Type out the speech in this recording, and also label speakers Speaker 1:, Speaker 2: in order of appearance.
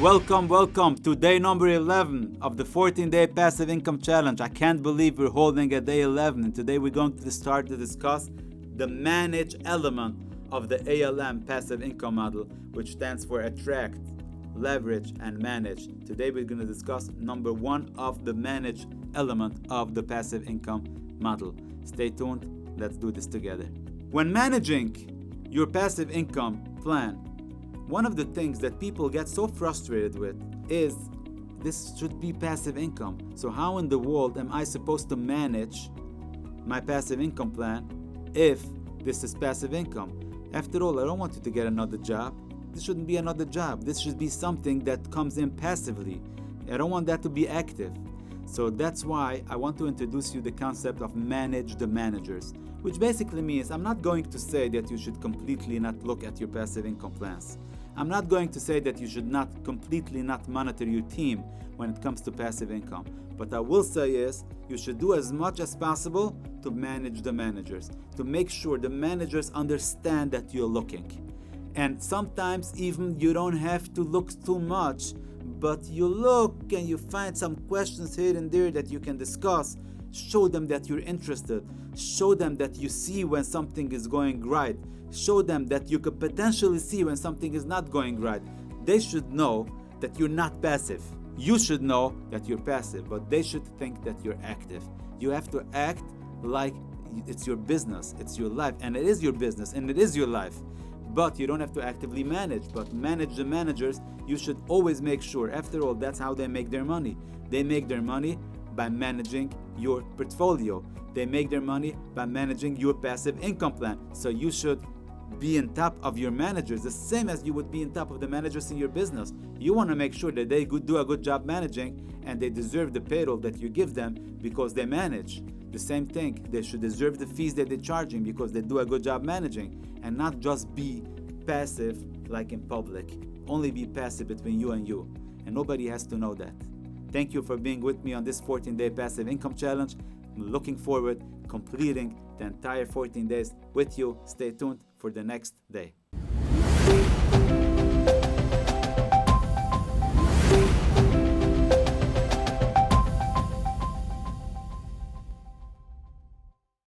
Speaker 1: Welcome to day number 11 of the 14-day passive income challenge. I can't believe we're holding at day 11, and today we're going to start to discuss the manage element of the ALM Passive Income model, which stands for attract, leverage, and manage. Today we're going to discuss number 1 of the manage element of the passive income model. Stay tuned, let's do this together. When managing your passive income plan, one of the things that people get so frustrated with is this should be passive income. So how in the world am I supposed to manage my passive income plan if this is passive income? After all, I don't want you to get another job. This shouldn't be another job. This should be something that comes in passively. I don't want that to be active. So that's why I want to introduce you the concept of manage the managers, which basically means I'm not going to say that you should completely not look at your passive income plans. I'm not going to say that you should not completely not monitor your team when it comes to passive income. What I will say is you should do as much as possible to manage the managers, to make sure the managers understand that you're looking. And sometimes even you don't have to look too much, but you look and you find some questions here and there that you can discuss. Show them that you're interested. Show them that you see when something is going right. Show them that you could potentially see when something is not going right. They should know that you're not passive. You should know that you're passive, but they should think that you're active. You have to act like it's your business, it's your life, and it is your business, and it is your life. But you don't have to actively manage, but manage the managers. You should always make sure. After all, that's how they make their money. They make their money by managing your portfolio. They make their money by managing your passive income plan. So you should be on top of your managers, the same as you would be on top of the managers in your business. You want to make sure that they do a good job managing, and they deserve the payroll that you give them because they manage. The same thing, they should deserve the fees that they're charging because they do a good job managing, and not just be passive like in public. Only be passive between you, and nobody has to know that. Thank you for being with me on this 14-day passive income challenge. I'm looking forward completing the entire 14 days with you. Stay tuned for the next day.